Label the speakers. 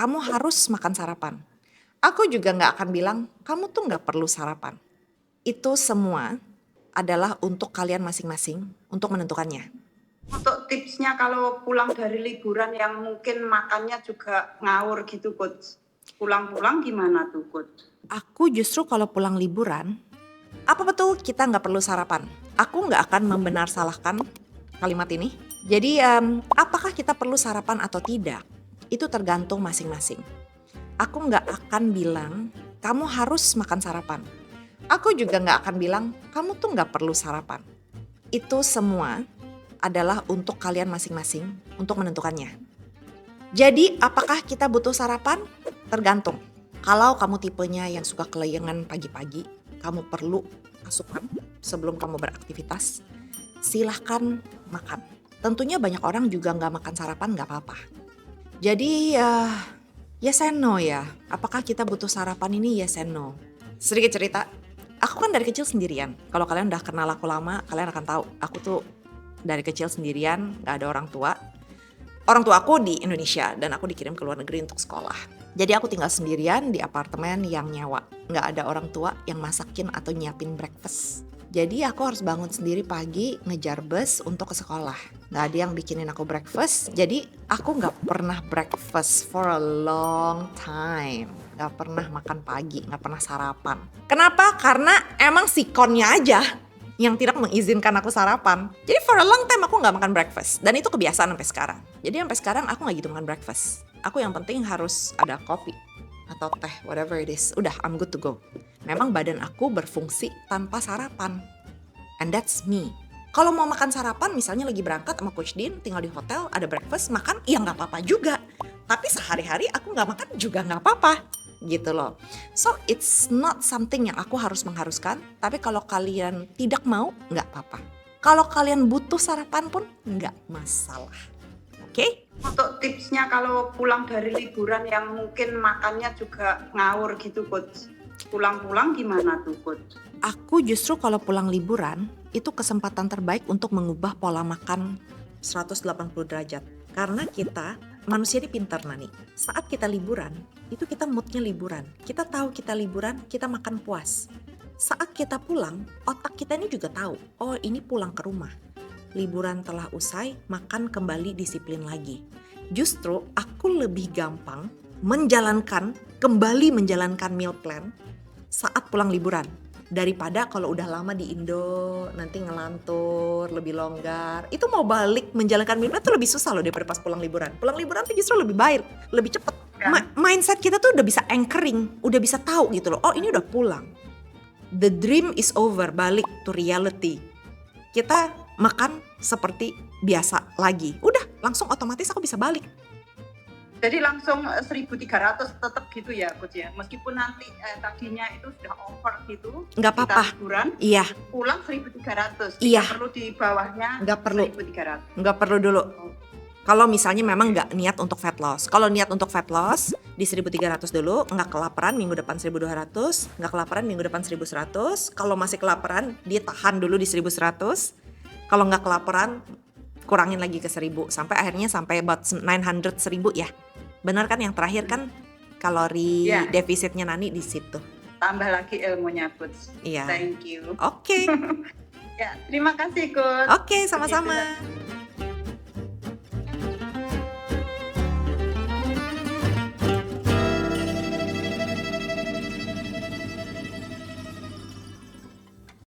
Speaker 1: kamu harus makan sarapan. Aku juga nggak akan bilang, kamu tuh nggak perlu sarapan. Itu semua adalah untuk kalian masing-masing untuk menentukannya.
Speaker 2: Untuk tipsnya kalau pulang dari liburan yang mungkin makannya juga ngawur gitu Coach. Pulang-pulang gimana tuh Coach?
Speaker 1: Aku justru kalau pulang liburan, apa betul kita nggak perlu sarapan? Aku nggak akan membenar salahkan kalimat ini. Jadi apakah kita perlu sarapan atau tidak? Itu tergantung masing-masing. Aku nggak akan bilang kamu harus makan sarapan. Aku juga nggak akan bilang kamu tuh nggak perlu sarapan. Itu semua adalah untuk kalian masing-masing untuk menentukannya. Jadi apakah kita butuh sarapan? Tergantung. Kalau kamu tipenya yang suka kelayangan pagi-pagi, kamu perlu asupan sebelum kamu beraktivitas, silahkan makan. Tentunya banyak orang juga nggak makan sarapan nggak apa-apa. Jadi yes and no ya. Apakah kita butuh sarapan ini? Yes and no. Sedikit cerita, aku kan dari kecil sendirian. Kalau kalian udah kenal aku lama, kalian akan tahu aku tuh dari kecil sendirian, gak ada orang tua. Orang tua aku di Indonesia dan aku dikirim ke luar negeri untuk sekolah. Jadi aku tinggal sendirian di apartemen yang nyewa. Gak ada orang tua yang masakin atau nyiapin breakfast. Jadi aku harus bangun sendiri pagi ngejar bus untuk ke sekolah. Gak ada yang bikinin aku breakfast. Jadi aku gak pernah breakfast for a long time. Gak pernah makan pagi, gak pernah sarapan. Kenapa? Karena emang sikonnya aja yang tidak mengizinkan aku sarapan. Jadi for a long time aku gak makan breakfast. Dan itu kebiasaan sampai sekarang. Jadi sampai sekarang aku gak gitu makan breakfast. Aku yang penting harus ada kopi atau teh, whatever it is. Udah, I'm good to go. Memang badan aku berfungsi tanpa sarapan. And that's me. Kalau mau makan sarapan, misalnya lagi berangkat sama Coach Dean, tinggal di hotel, ada breakfast, makan, ya gak apa-apa juga. Tapi sehari-hari aku gak makan juga gak apa-apa. Gitu loh. So it's not something yang aku harus mengharuskan. Tapi kalau kalian tidak mau, gak apa-apa. Kalau kalian butuh sarapan pun gak masalah. Oke?
Speaker 2: Untuk tipsnya kalau pulang dari liburan yang mungkin makannya juga ngawur gitu Coach. Pulang-pulang gimana tuh Coach?
Speaker 1: Aku justru kalau pulang liburan, itu kesempatan terbaik untuk mengubah pola makan 180 derajat. Karena kita, manusia ini pintar Nani. Saat kita liburan, itu kita moodnya liburan. Kita tahu kita liburan, kita makan puas. Saat kita pulang, otak kita ini juga tahu, oh ini pulang ke rumah. Liburan telah usai, makan kembali disiplin lagi. Justru aku lebih gampang kembali menjalankan meal plan saat pulang liburan. Daripada kalau udah lama di Indo, nanti ngelantur, lebih longgar. Itu mau balik menjalankan meal plan itu lebih susah loh daripada pas pulang liburan. Pulang liburan tuh justru lebih baik, lebih cepet. Mindset kita tuh udah bisa anchoring, udah bisa tahu gitu loh. Oh ini udah pulang. The dream is over, balik to reality. Kita makan seperti biasa lagi. Udah, langsung otomatis aku bisa balik.
Speaker 2: Jadi langsung 1.300 tetap gitu ya Coach ya. Meskipun nanti tadinya itu sudah over gitu.
Speaker 1: Nggak apa-apa.
Speaker 2: Liburan.
Speaker 1: Iya.
Speaker 2: Pulang 1.300.
Speaker 1: Iya.
Speaker 2: Tidak perlu di bawahnya.
Speaker 1: Nggak perlu.
Speaker 2: 1.300.
Speaker 1: Nggak perlu dulu. Kalau misalnya memang nggak niat untuk fat loss. Kalau niat untuk fat loss di 1.300 dulu, nggak kelaparan minggu depan 1.200, nggak kelaparan minggu depan 1.100. Kalau masih kelaparan, dia tahan dulu di 1.100. Kalau nggak kelaparan, kurangin lagi ke 1.000 sampai akhirnya sampai about 900 1.000 ya. Benar kan yang terakhir kan kalori defisitnya Nani di situ.
Speaker 2: Tambah lagi ilmunya Coach.
Speaker 1: Iya.
Speaker 2: Thank you.
Speaker 1: Oke.
Speaker 2: Ya, terima kasih Coach.
Speaker 1: Oke, sama-sama.